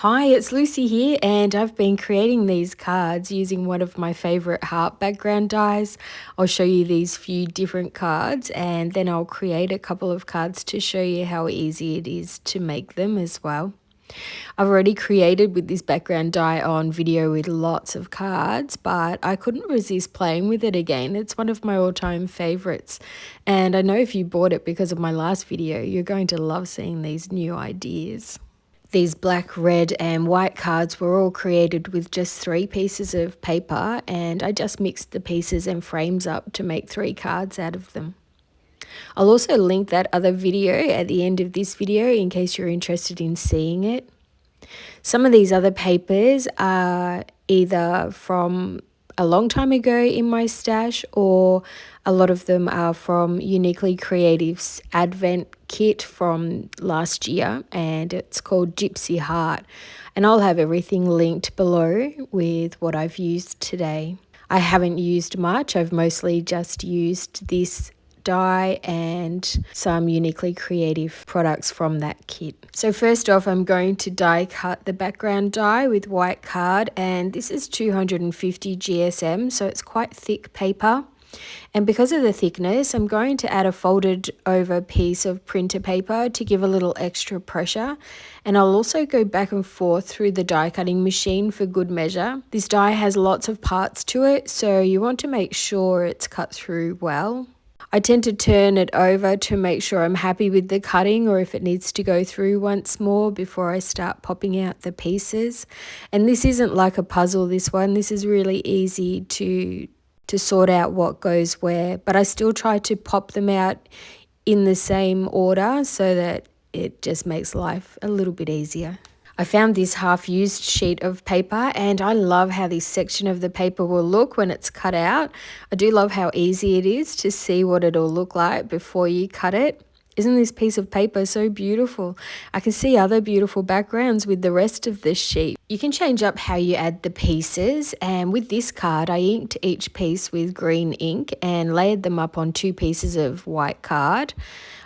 Hi, it's Lucy here, and I've been creating these cards using one of my favorite heart background dies. I'll show you these few different cards, and then I'll create a couple of cards to show you how easy it is to make them as well. I've already created with this background die on video with lots of cards, but I couldn't resist playing with it again. It's one of my all-time favorites, and I know if you bought it because of my last video, you're going to love seeing these new ideas. These black, red and white cards were all created with just 3 pieces of paper, and I just mixed the pieces and frames up to make 3 cards out of them. I'll also link that other video at the end of this video in case you're interested in seeing it. Some of these other papers are either from a long time ago in my stash, or a lot of them are from Uniquely Creative's Advent kit from last year, and it's called Gypsy Heart. And I'll have everything linked below with what I've used today. I haven't used much. I've mostly just used this die and some Uniquely Creative products from that kit. So first off, I'm going to die cut the background die with white card, and this is 250 GSM, so it's quite thick paper. And because of the thickness, I'm going to add a folded over piece of printer paper to give a little extra pressure. And I'll also go back and forth through the die cutting machine for good measure. This die has lots of parts to it, so you want to make sure it's cut through well. I tend to turn it over to make sure I'm happy with the cutting, or if it needs to go through once more before I start popping out the pieces. And this isn't like a puzzle, this one. This is really easy to sort out what goes where, but I still try to pop them out in the same order so that it just makes life a little bit easier. I found this half-used sheet of paper, and I love how this section of the paper will look when it's cut out. I do love how easy it is to see what it'll look like before you cut it. Isn't this piece of paper so beautiful? I can see other beautiful backgrounds with the rest of this sheet. You can change up how you add the pieces, and with this card I inked each piece with green ink and layered them up on 2 pieces of white card.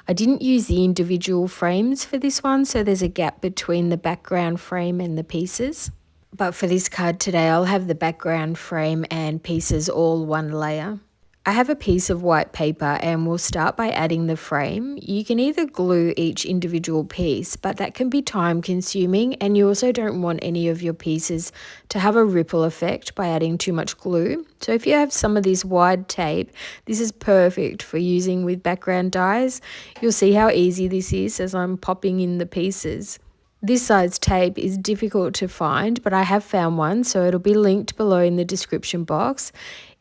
I didn't use the individual frames for this one, so there's a gap between the background frame and the pieces. But for this card today, I'll have the background frame and pieces all one layer. I have a piece of white paper, and we'll start by adding the frame. You can either glue each individual piece, but that can be time consuming, and you also don't want any of your pieces to have a ripple effect by adding too much glue. So if you have some of this wide tape, this is perfect for using with background dies. You'll see how easy this is as I'm popping in the pieces. This size tape is difficult to find, but I have found one, so it'll be linked below in the description box.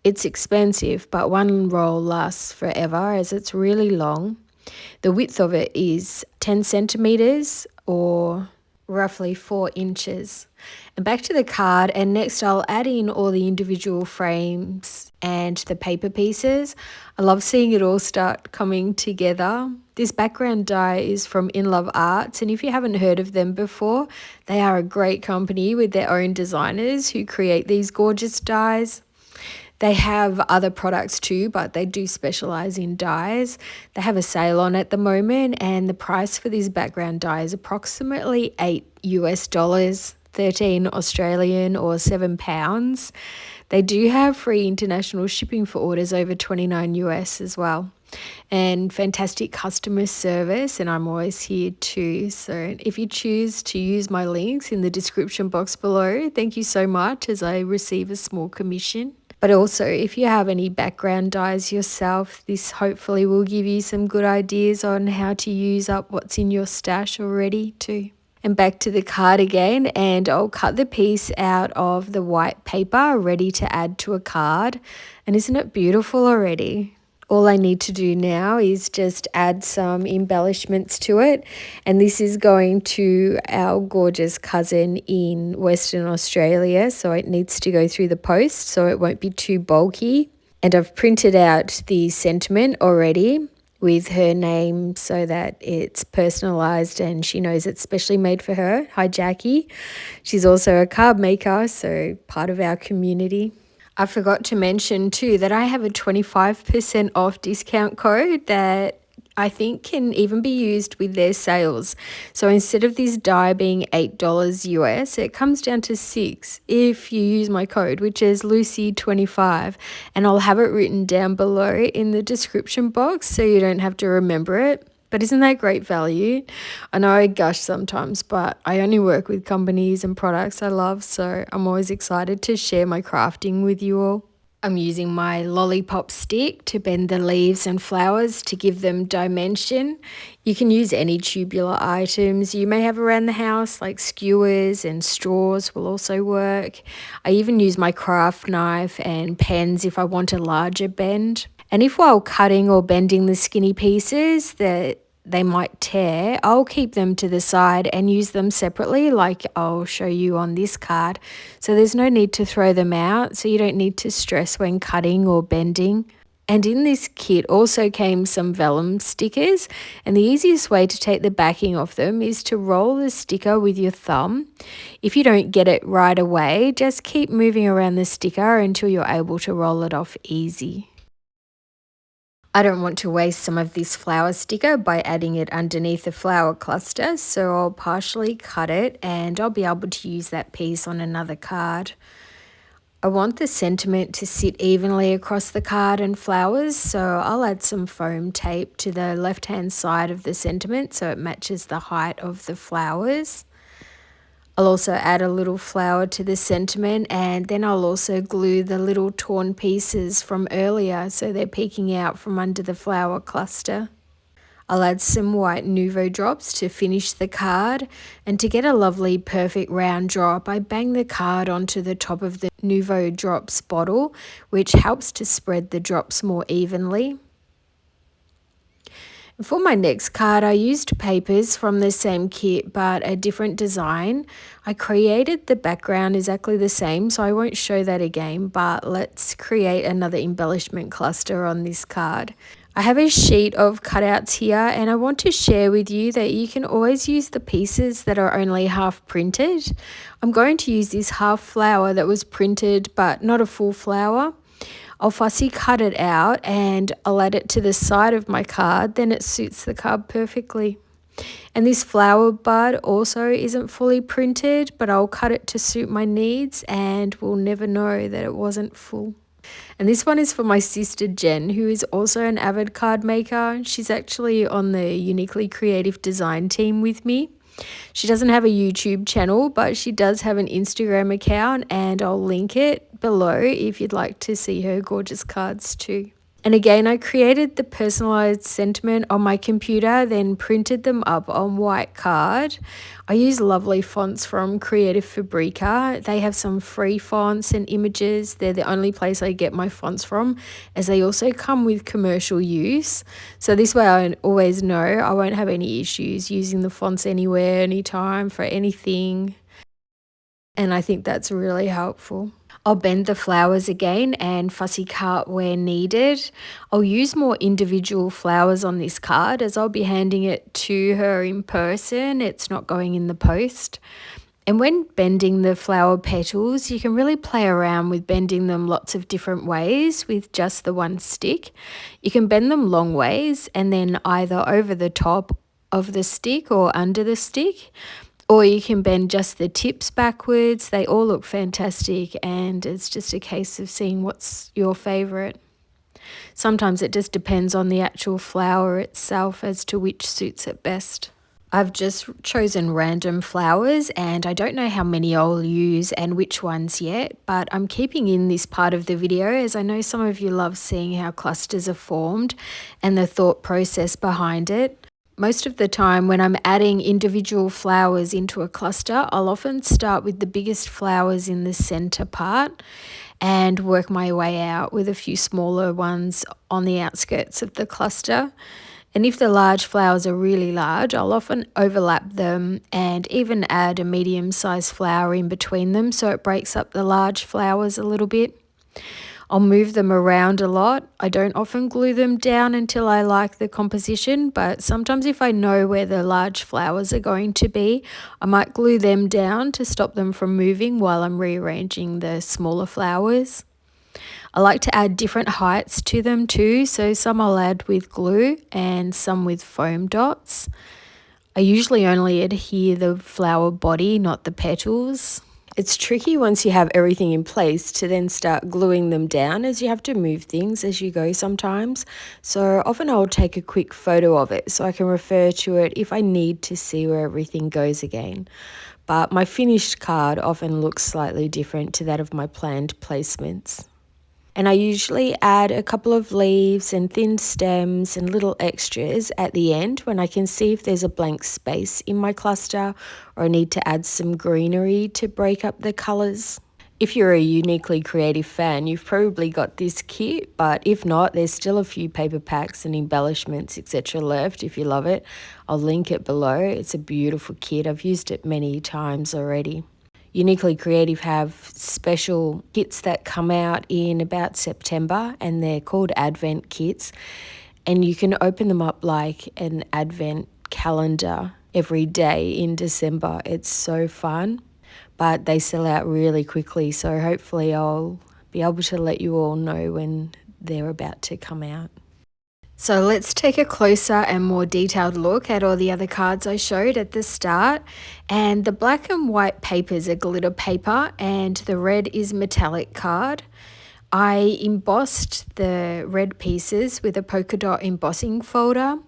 It's expensive, but one roll lasts forever as it's really long. The width of it is 10 centimeters or roughly 4 inches. And back to the card, and next I'll add in all the individual frames and the paper pieces. I love seeing it all start coming together. This background die is from In Love Arts, and if you haven't heard of them before, they are a great company with their own designers who create these gorgeous dies. They have other products too, but they do specialize in dies. They have a sale on at the moment, and the price for this background die is approximately $8 US, 13 Australian or £7. They do have free international shipping for orders over 29 US as well. And fantastic customer service, and I'm always here too. So if you choose to use my links in the description box below, thank you so much, as I receive a small commission. But also, if you have any background dies yourself, this hopefully will give you some good ideas on how to use up what's in your stash already too. And back to the card again, and I'll cut the piece out of the white paper ready to add to a card. And isn't it beautiful already? All I need to do now is just add some embellishments to it, and this is going to our gorgeous cousin in Western Australia, so it needs to go through the post so it won't be too bulky. And I've printed out the sentiment already with her name so that it's personalized and she knows it's specially made for her. Hi Jackie. She's also a card maker, so part of our community. I forgot to mention too that I have a 25% off discount code that I think can even be used with their sales. So instead of this die being $8 US, it comes down to 6 if you use my code, which is Lucy25, and I'll have it written down below in the description box so you don't have to remember it. But isn't that great value? I know I gush sometimes, but I only work with companies and products I love, so I'm always excited to share my crafting with you all. I'm using my lollipop stick to bend the leaves and flowers to give them dimension. You can use any tubular items you may have around the house, like skewers and straws will also work. I even use my craft knife and pens if I want a larger bend. And if while cutting or bending the skinny pieces that they might tear, I'll keep them to the side and use them separately, like I'll show you on this card. So there's no need to throw them out, so you don't need to stress when cutting or bending. And in this kit also came some vellum stickers, and the easiest way to take the backing off them is to roll the sticker with your thumb. If you don't get it right away, just keep moving around the sticker until you're able to roll it off easy. I don't want to waste some of this flower sticker by adding it underneath the flower cluster, so I'll partially cut it and I'll be able to use that piece on another card. I want the sentiment to sit evenly across the card and flowers, so I'll add some foam tape to the left-hand side of the sentiment so it matches the height of the flowers. I'll also add a little flower to the sentiment, and then I'll also glue the little torn pieces from earlier so they're peeking out from under the flower cluster. I'll add some white Nuvo drops to finish the card, and to get a lovely perfect round drop, I bang the card onto the top of the Nuvo drops bottle, which helps to spread the drops more evenly. For my next card, I used papers from the same kit but a different design. I created the background exactly the same, so I won't show that again, but let's create another embellishment cluster on this card. I have a sheet of cutouts here, and I want to share with you that you can always use the pieces that are only half printed. I'm going to use this half flower that was printed but not a full flower. I'll fussy cut it out and I'll add it to the side of my card, then it suits the card perfectly. And this flower bud also isn't fully printed, but I'll cut it to suit my needs and we'll never know that it wasn't full. And this one is for my sister Jen, who is also an avid card maker. She's actually on the Uniquely Creative Design team with me. She doesn't have a YouTube channel, but she does have an Instagram account, and I'll link it below if you'd like to see her gorgeous cards too. And again, I created the personalized sentiment on my computer, then printed them up on white card. I use lovely fonts from Creative Fabrica. They have some free fonts and images. They're the only place I get my fonts from, as they also come with commercial use. So this way I always know I won't have any issues using the fonts anywhere, anytime, for anything. And I think that's really helpful. I'll bend the flowers again and fussy cut where needed. I'll use more individual flowers on this card as I'll be handing it to her in person. It's not going in the post. And when bending the flower petals, you can really play around with bending them lots of different ways with just the one stick. You can bend them long ways and then either over the top of the stick or under the stick. Or you can bend just the tips backwards. They all look fantastic, and it's just a case of seeing what's your favourite. Sometimes it just depends on the actual flower itself as to which suits it best. I've just chosen random flowers, and I don't know how many I'll use and which ones yet, but I'm keeping in this part of the video as I know some of you love seeing how clusters are formed and the thought process behind it. Most of the time when I'm adding individual flowers into a cluster, I'll often start with the biggest flowers in the center part and work my way out with a few smaller ones on the outskirts of the cluster. And if the large flowers are really large, I'll often overlap them and even add a medium-sized flower in between them so it breaks up the large flowers a little bit. I'll move them around a lot. I don't often glue them down until I like the composition, but sometimes if I know where the large flowers are going to be, I might glue them down to stop them from moving while I'm rearranging the smaller flowers. I like to add different heights to them too, so some I'll add with glue and some with foam dots. I usually only adhere the flower body, not the petals. It's tricky once you have everything in place to then start gluing them down, as you have to move things as you go sometimes. So often I'll take a quick photo of it so I can refer to it if I need to see where everything goes again. But my finished card often looks slightly different to that of my planned placements. And I usually add a couple of leaves and thin stems and little extras at the end when I can see if there's a blank space in my cluster or I need to add some greenery to break up the colours. If you're a Uniquely Creative fan, you've probably got this kit, but if not, there's still a few paper packs and embellishments, etc. left if you love it. I'll link it below. It's a beautiful kit. I've used it many times already. Uniquely Creative have special kits that come out in about September, and they're called Advent kits, and you can open them up like an Advent calendar every day in December. It's so fun, but they sell out really quickly, so hopefully I'll be able to let you all know when they're about to come out. So let's take a closer and more detailed look at all the other cards I showed at the start. And the black and white papers are glitter paper and the red is metallic card. I embossed the red pieces with a polka dot embossing folder.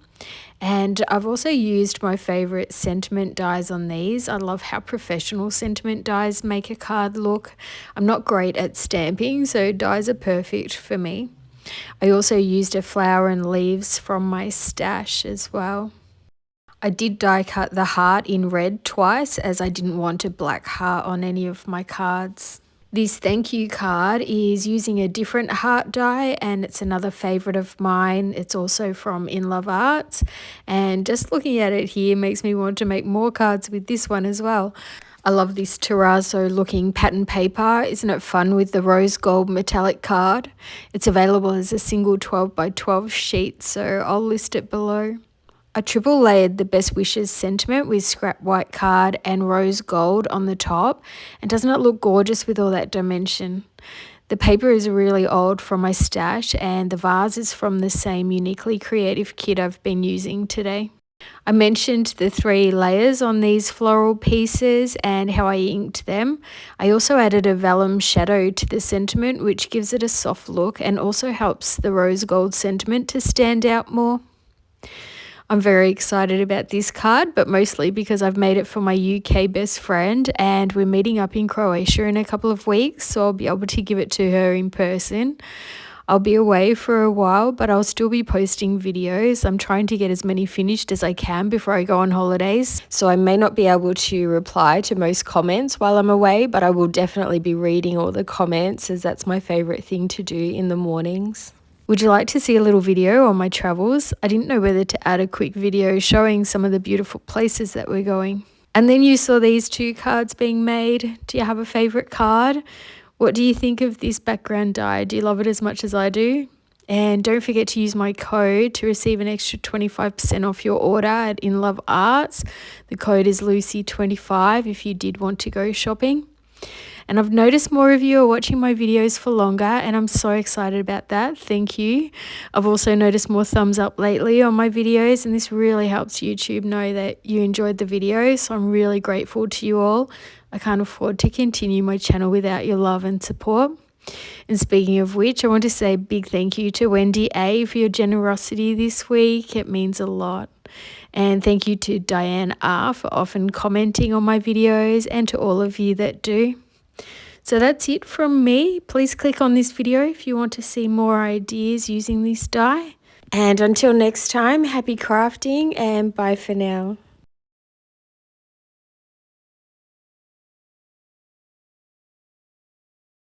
And I've also used my favourite sentiment dies on these. I love how professional sentiment dies make a card look. I'm not great at stamping, so dies are perfect for me. I also used a flower and leaves from my stash as well. I did die cut the heart in red twice as I didn't want a black heart on any of my cards. This thank you card is using a different heart die and it's another favourite of mine. It's also from In Love Arts, and just looking at it here makes me want to make more cards with this one as well. I love this terrazzo looking pattern paper. Isn't it fun with the rose gold metallic card? It's available as a single 12 by 12 sheet, so I'll list it below. I triple layered the Best Wishes sentiment with scrap white card and rose gold on the top. And doesn't it look gorgeous with all that dimension? The paper is really old from my stash and the vase is from the same Uniquely Creative kit I've been using today. I mentioned the 3 layers on these floral pieces and how I inked them. I also added a vellum shadow to the sentiment, which gives it a soft look and also helps the rose gold sentiment to stand out more. I'm very excited about this card, but mostly because I've made it for my UK best friend and we're meeting up in Croatia in a couple of weeks, so I'll be able to give it to her in person. I'll be away for a while, but I'll still be posting videos. I'm trying to get as many finished as I can before I go on holidays. So I may not be able to reply to most comments while I'm away, but I will definitely be reading all the comments as that's my favourite thing to do in the mornings. Would you like to see a little video on my travels? I didn't know whether to add a quick video showing some of the beautiful places that we're going. And then you saw these 2 cards being made. Do you have a favourite card? What do you think of this background die? Do you love it as much as I do? And don't forget to use my code to receive an extra 25% off your order at In Love Arts. The code is Lucy25 if you did want to go shopping. And I've noticed more of you are watching my videos for longer and I'm so excited about that. Thank you. I've also noticed more thumbs up lately on my videos and this really helps YouTube know that you enjoyed the video. So I'm really grateful to you all. I can't afford to continue my channel without your love and support. And speaking of which, I want to say a big thank you to Wendy A for your generosity this week. It means a lot. And thank you to Diane R for often commenting on my videos and to all of you that do. So that's it from me. Please click on this video if you want to see more ideas using this die. And until next time, happy crafting and bye for now.